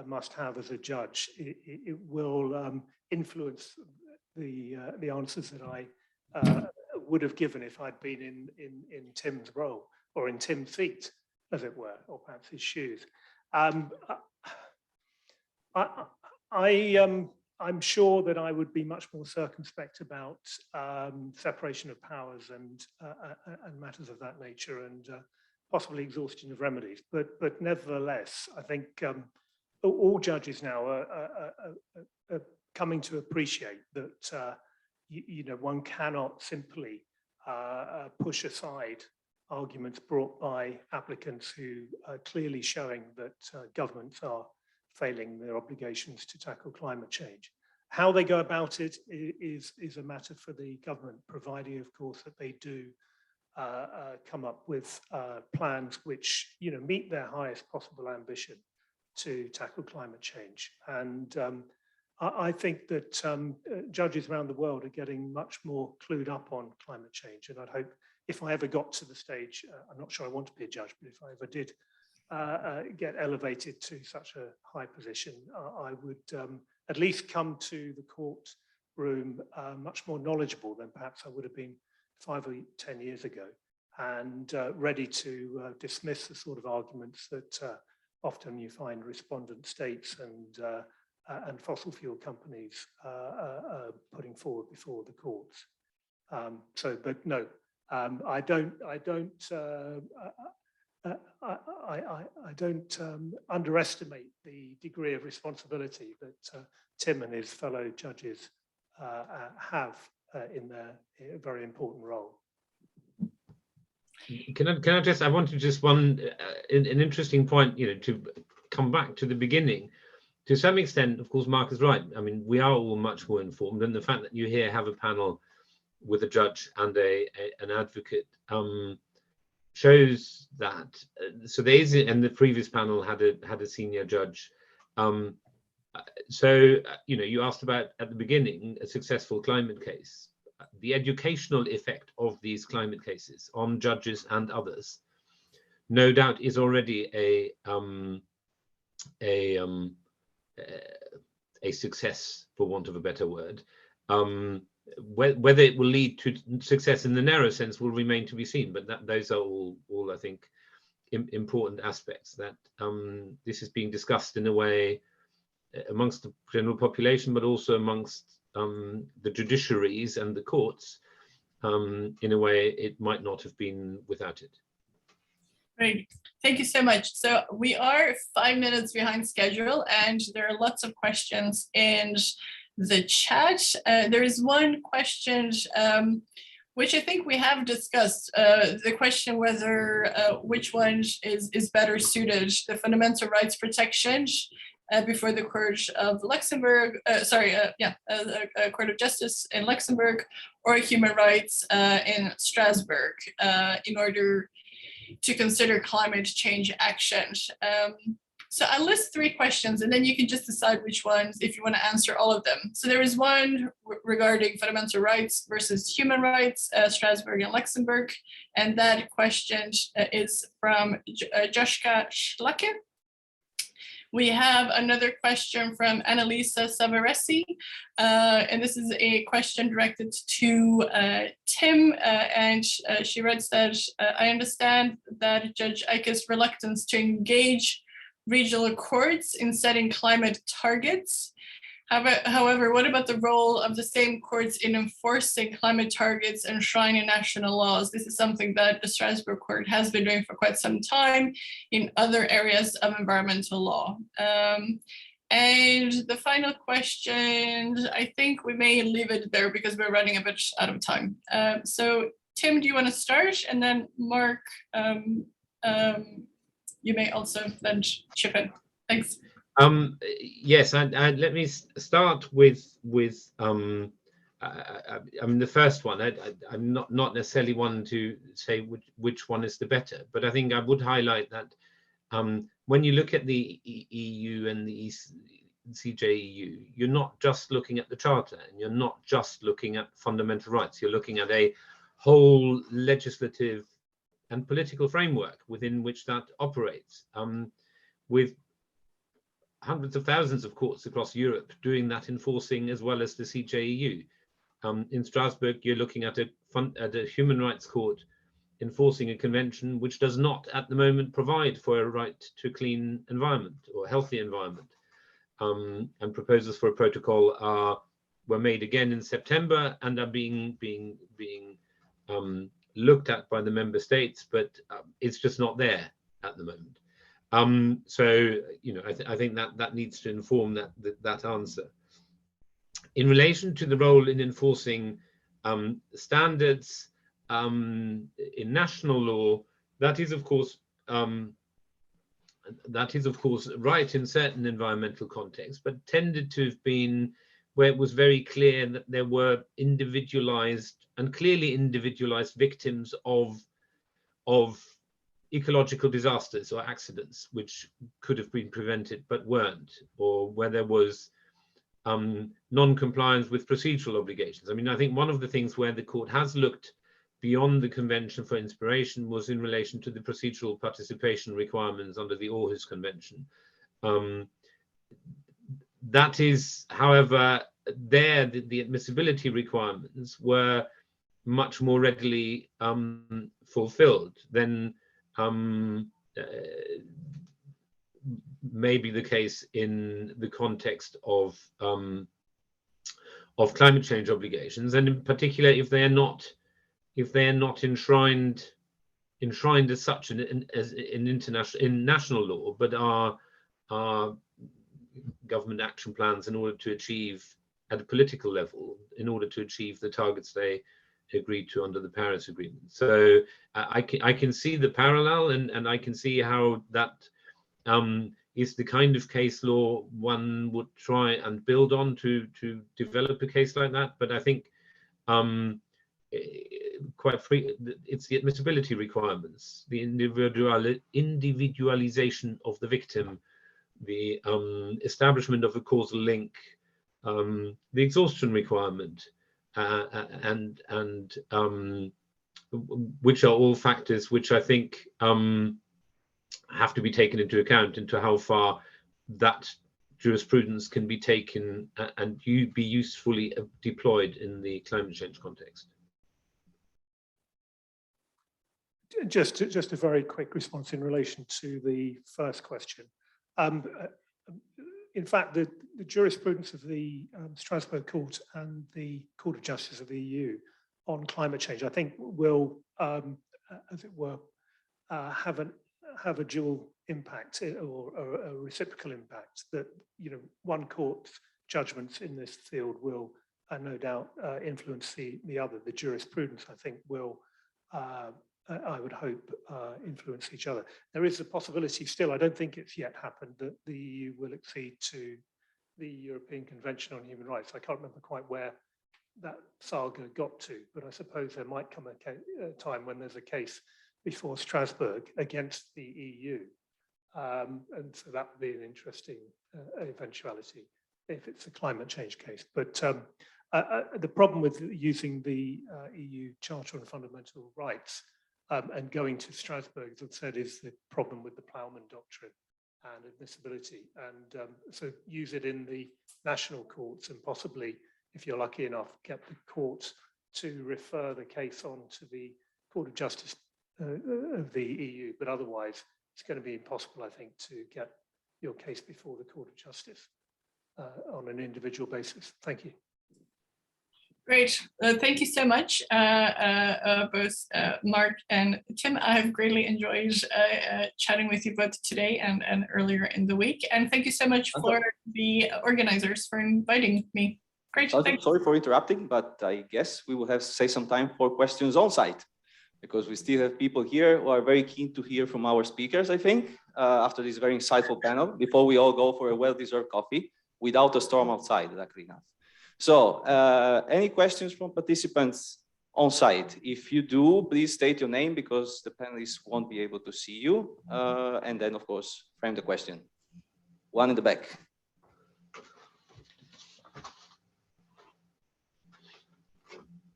must have as a judge, it will influence the answers that I would have given if I'd been in Tim's role, or in Tim's feet, as it were, or perhaps his shoes. I'm sure that I would be much more circumspect about separation of powers and matters of that nature, and possibly exhaustion of remedies. But nevertheless, I think all judges now are coming to appreciate that you know, one cannot simply push aside arguments brought by applicants who are clearly showing that governments are failing their obligations to tackle climate change. How they go about it is a matter for the government, providing, of course, that they do come up with plans which, you know, meet their highest possible ambition to tackle climate change. And I think that judges around the world are getting much more clued up on climate change. And I'd hope, if I ever got to the stage, I'm not sure I want to be a judge, but if I ever did get elevated to such a high position, I would at least come to the courtroom much more knowledgeable than perhaps I would have been 5 or 10 years ago, and ready to dismiss the sort of arguments that often you find respondent states and and fossil fuel companies putting forward before the courts. But no, I don't underestimate the degree of responsibility that Tim and his fellow judges have in their very important role. Can I just, I want to just an interesting point, to come back to the beginning. To some extent, of course, Marc is right. I mean, we are all much more informed, and the fact that you here have a panel with a judge and an advocate shows that. So there is, and the previous panel had a senior judge. You asked about at the beginning a successful climate case. The educational effect of these climate cases on judges and others, no doubt, is already a success, for want of a better word. Whether it will lead to success in the narrow sense will remain to be seen, but those are all I think important aspects, that this is being discussed in a way amongst the general population, but also amongst the judiciaries and the courts in a way it might not have been without it. Great, thank you so much. So we are 5 minutes behind schedule, and there are lots of questions in the chat. There is one question which I think we have discussed, the question whether which one is better suited, the fundamental rights protection before the Court of Luxembourg, Court of Justice in Luxembourg, or human rights in Strasbourg, in order to consider climate change action. So I'll list 3 questions, and then you can just decide which ones, if you want to answer all of them. So there is one regarding fundamental rights versus human rights, Strasbourg and Luxembourg, and that question is from Joshka Schlacke. We have another question from Annalisa Savaresi, and this is a question directed to Tim, and she writes that, I understand that Judge Eicke's reluctance to engage regional courts in setting climate targets. However, what about the role of the same courts in enforcing climate targets enshrined in national laws? This is something that the Strasbourg court has been doing for quite some time in other areas of environmental law. And the final question, I think we may leave it there because we're running a bit out of time. So Tim, do you want to start? And then Marc, you may also then chip in. Thanks. Yes, and let me start with I mean, the first one. I'm not necessarily one to say which one is the better, but I think I would highlight that when you look at the EU and the CJEU, you're not just looking at the Charter, and you're not just looking at fundamental rights. You're looking at a whole legislative and political framework within which that operates, with hundreds of thousands of courts across Europe doing that enforcing, as well as the CJEU. In Strasbourg, you're looking at a human rights court enforcing a convention which does not at the moment provide for a right to a clean environment or healthy environment. And proposals for a protocol were made again in September and are being looked at by the member states, but it's just not there at the moment. So, I think that needs to inform that answer. In relation to the role in enforcing standards in national law, that is of course right in certain environmental contexts, but tended to have been where it was very clear that there were clearly individualized victims of ecological disasters or accidents which could have been prevented but weren't, or where there was non-compliance with procedural obligations. I mean, I think one of the things where the court has looked beyond the Convention for inspiration was in relation to the procedural participation requirements under the Aarhus Convention. That is, however, the admissibility requirements were much more readily may be the case in the context of climate change obligations, and in particular if they are not enshrined as such in national law, but are government action plans in order to achieve, at a political level, in order to achieve the targets they agreed to under the Paris Agreement. So I can see the parallel, and I can see how that is the kind of case law one would try and build on to develop a case like that. But I think it's the admissibility requirements, the individualization of the victim, the establishment of a causal link, the exhaustion requirement, and which are all factors which I think have to be taken into account into how far that jurisprudence can be taken and be usefully deployed in the climate change context. Just a very quick response in relation to the first question. In fact, the jurisprudence of the Strasbourg Court and the Court of Justice of the EU on climate change, I think, will, as it were, have a dual impact or a reciprocal impact. That, you know, one court's judgments in this field will no doubt influence the other. The jurisprudence, I think, will, I would hope, influence each other. There is a possibility still, I don't think it's yet happened, that the EU will accede to the European Convention on Human Rights. I can't remember quite where that saga got to, but I suppose there might come a time when there's a case before Strasbourg against the EU. And so that would be an interesting eventuality if it's a climate change case. But the problem with using the EU Charter on Fundamental Rights and going to Strasbourg, as I've said, is the problem with the Plowman Doctrine and admissibility. And so use it in the national courts and possibly, if you're lucky enough, get the courts to refer the case on to the Court of Justice of the EU. But otherwise, it's going to be impossible, I think, to get your case before the Court of Justice on an individual basis. Thank you. Great. Thank you so much, both Marc and Tim. I have greatly enjoyed chatting with you both today and earlier in the week. And thank you so much for the organizers for inviting me. Great. Sorry for interrupting, but I guess we will have to say some time for questions on site, because we still have people here who are very keen to hear from our speakers, I think, after this very insightful panel, before we all go for a well-deserved coffee without a storm outside, luckily enough. So any questions from participants on site? If you do, please state your name, because the panelists won't be able to see you. And then, of course, frame the question. One in the back.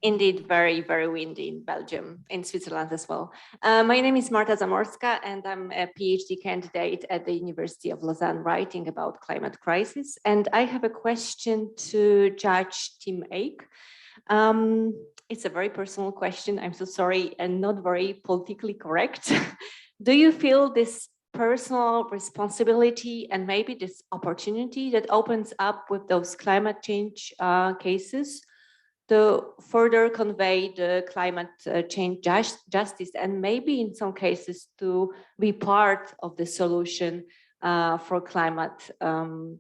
Indeed, very, very windy in Belgium, in Switzerland as well. My name is Marta Zamorska, and I'm a PhD candidate at the University of Lausanne, writing about climate crisis. And I have a question to Judge Tim Eicke. It's a very personal question, I'm so sorry, and not very politically correct. Do you feel this personal responsibility and maybe this opportunity that opens up with those climate change cases to further convey the climate change justice, and maybe in some cases to be part of the solution for climate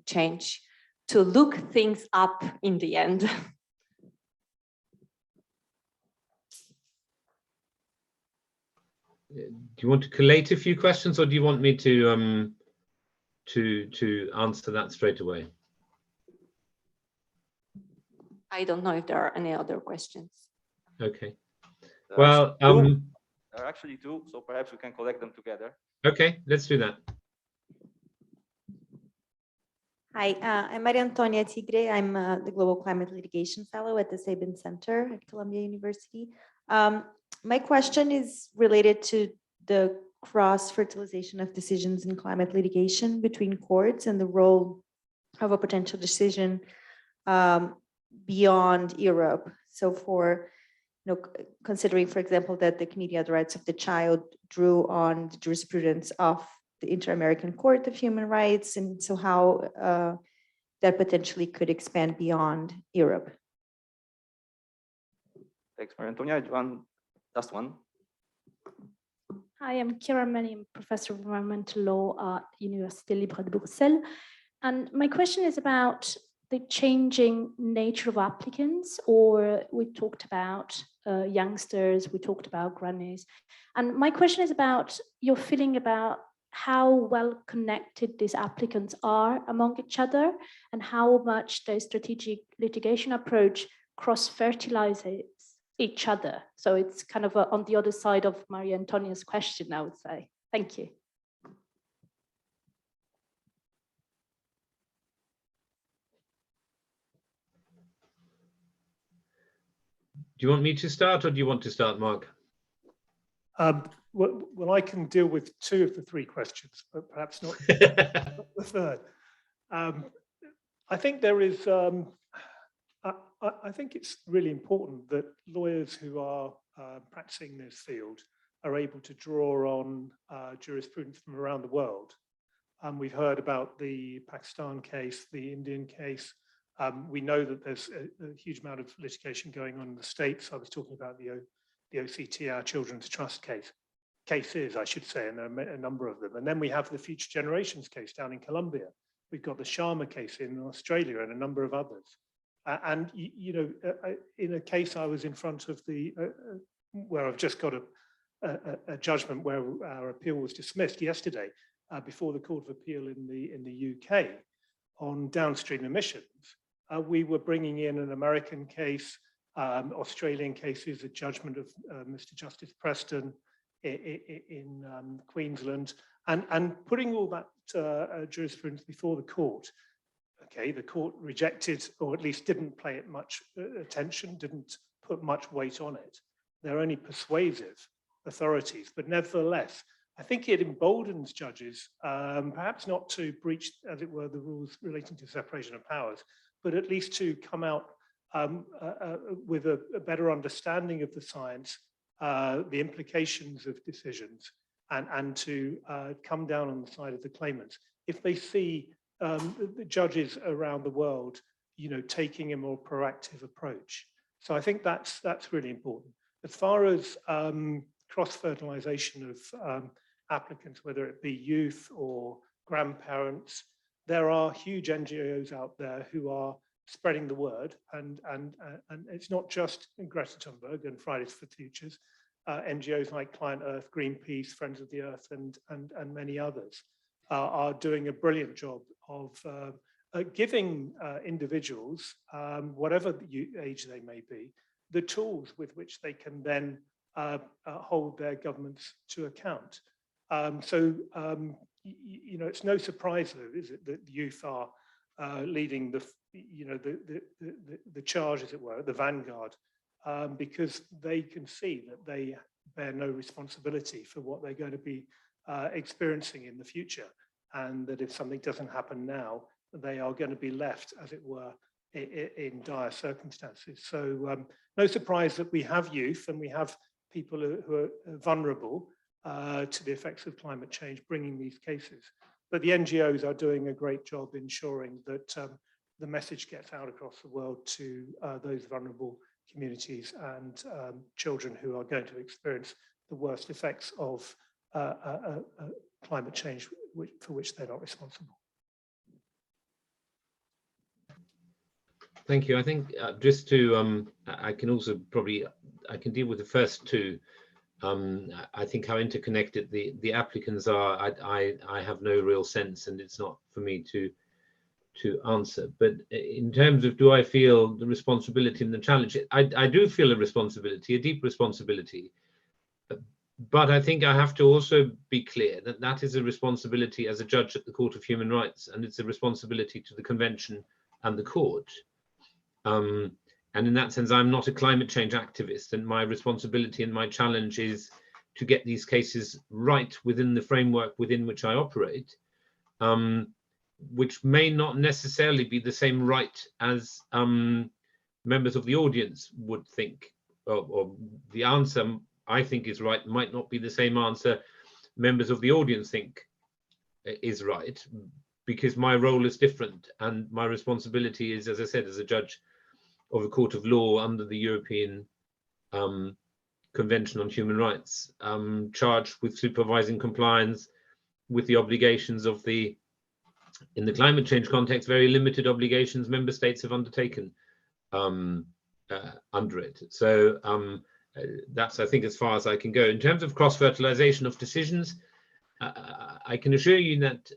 change, to look things up in the end? Do you want to collate a few questions, or do you want me to answer that straight away? I don't know if there are any other questions. Okay. Well, there are actually two, so perhaps we can collect them together. Okay, let's do that. Hi, I'm Maria Antonia Tigre. I'm the Global Climate Litigation Fellow at the Sabin Center at Columbia University. My question is related to the cross-fertilization of decisions in climate litigation between courts and the role of a potential decision beyond Europe. So for, considering, for example, that the Committee on the Rights of the Child drew on the jurisprudence of the Inter-American Court of Human Rights, and so how that potentially could expand beyond Europe. Thanks, Maria Antonia. Last one. Hi, I'm Kira Mani, I'm Professor of Environmental Law at Université Libre de Bruxelles. And my question is about the changing nature of applicants, or we talked about youngsters, we talked about grannies. And my question is about your feeling about how well connected these applicants are among each other and how much the strategic litigation approach cross-fertilizes each other. So it's kind of on the other side of Maria Antonia's question, I would say. Thank you. Do you want me to start, or do you want to start, Marc? Well, I can deal with 2 of the 3 questions, but perhaps not the third. I think there is. I think it's really important that lawyers who are practicing this field are able to draw on jurisprudence from around the world. We've heard about the Pakistan case, the Indian case. We know that there's a huge amount of litigation going on in the States. I was talking about the OCT, our Children's Trust cases, I should say, and there are a number of them. And then we have the Future Generations case down in Colombia. We've got the Sharma case in Australia and a number of others. And, you know, in a case I was in front of where I've just got a judgment where our appeal was dismissed yesterday before the Court of Appeal in the UK on downstream emissions. We were bringing in an American case, Australian cases, a judgment of Mr. Justice Preston in Queensland, and putting all that jurisprudence before the court. Okay, the court rejected, or at least didn't pay it much attention, didn't put much weight on it. They're only persuasive authorities, but nevertheless, I think it emboldens judges, perhaps not to breach, as it were, the rules relating to separation of powers, but at least to come out with a better understanding of the science, the implications of decisions, and to come down on the side of the claimants. If they see the judges around the world, you know, taking a more proactive approach. So I think that's really important. As far as cross-fertilization of applicants, whether it be youth or grandparents, there are huge NGOs out there who are spreading the word, and it's not just Greta Thunberg and Fridays for Futures. NGOs like Client Earth, Greenpeace, Friends of the Earth, and many others are doing a brilliant job of giving individuals, whatever age they may be, the tools with which they can then hold their governments to account. You know, it's no surprise, though, is it, that youth are leading the charge, as it were, the vanguard, because they can see that they bear no responsibility for what they're going to be experiencing in the future, and that if something doesn't happen now, they are going to be left, as it were, in dire circumstances. So no surprise that we have youth and we have people who are vulnerable to the effects of climate change bringing these cases. But the NGOs are doing a great job ensuring that the message gets out across the world to those vulnerable communities and children who are going to experience the worst effects of climate change for which they're not responsible. Thank you. I think just to, I can also probably, I can deal with the first 2. I think how interconnected the applicants are, I have no real sense, and it's not for me to answer. But in terms of, do I feel the responsibility and the challenge? I do feel a responsibility, a deep responsibility. But I think I have to also be clear that that is a responsibility as a judge at the Court of Human Rights, and it's a responsibility to the Convention and the court. And in that sense, I'm not a climate change activist, and my responsibility and my challenge is to get these cases right within the framework within which I operate, which may not necessarily be the same right as members of the audience would think, or the answer I think is right might not be the same answer members of the audience think is right, because my role is different and my responsibility is, as I said, as a judge of a court of law under the European Convention on Human Rights, charged with supervising compliance with the obligations of the, in the climate change context, very limited obligations member states have undertaken under it. So that's, I think, as far as I can go. In terms of cross-fertilization of decisions, I can assure you that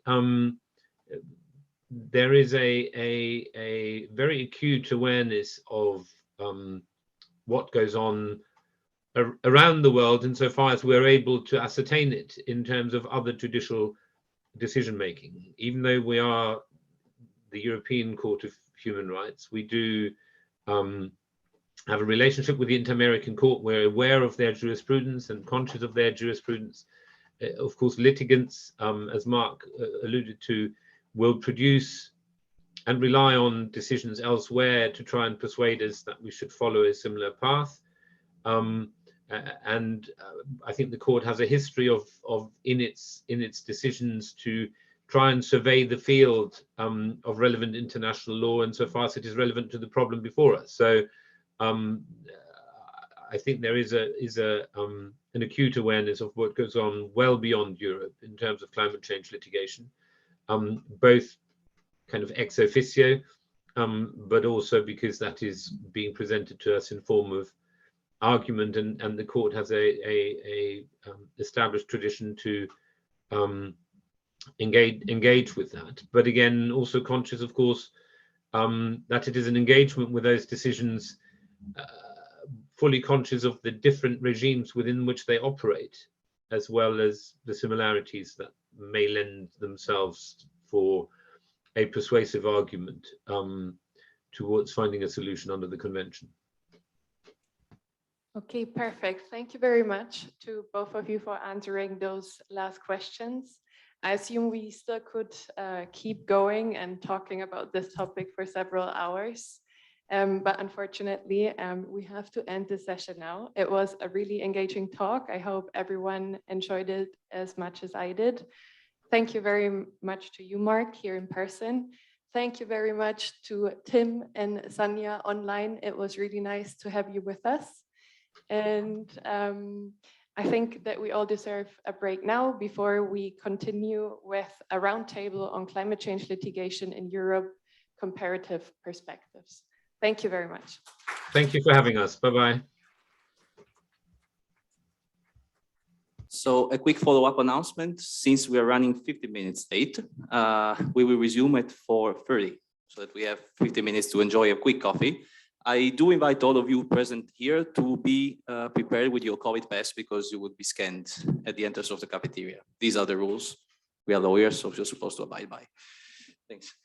there is a very acute awareness of what goes on around the world, insofar as we're able to ascertain it in terms of other judicial decision making. Even though we are the European Court of Human Rights, we do have a relationship with the Inter-American Court. We're aware of their jurisprudence and conscious of their jurisprudence. Of course, litigants, as Marc alluded to, will produce and rely on decisions elsewhere to try and persuade us that we should follow a similar path. I think the court has a history of in its decisions to try and survey the field of relevant international law, insofar as it is relevant to the problem before us. So I think there is an acute awareness of what goes on well beyond Europe in terms of climate change litigation, both kind of ex officio, but also because that is being presented to us in form of argument, and the court has a established tradition to engage with that. But again, also conscious, of course, that it is an engagement with those decisions, fully conscious of the different regimes within which they operate, as well as the similarities that may lend themselves for a persuasive argument towards finding a solution under the convention. Okay, perfect. Thank you very much to both of you for answering those last questions. I assume we still could keep going and talking about this topic for several hours. But unfortunately, we have to end the session now. It was a really engaging talk. I hope everyone enjoyed it as much as I did. Thank you very much to you, Marc, here in person. Thank you very much to Tim and Sanja online. It was really nice to have you with us. And I think that we all deserve a break now before we continue with a roundtable on climate change litigation in Europe, comparative perspectives. Thank you very much. Thank you for having us. Bye-bye. So a quick follow-up announcement. Since we are running 50 minutes late, we will resume at 4:30 so that we have 50 minutes to enjoy a quick coffee. I do invite all of you present here to be prepared with your COVID pass, because you would be scanned at the entrance of the cafeteria. These are the rules. We are lawyers, so you're supposed to abide by. Thanks.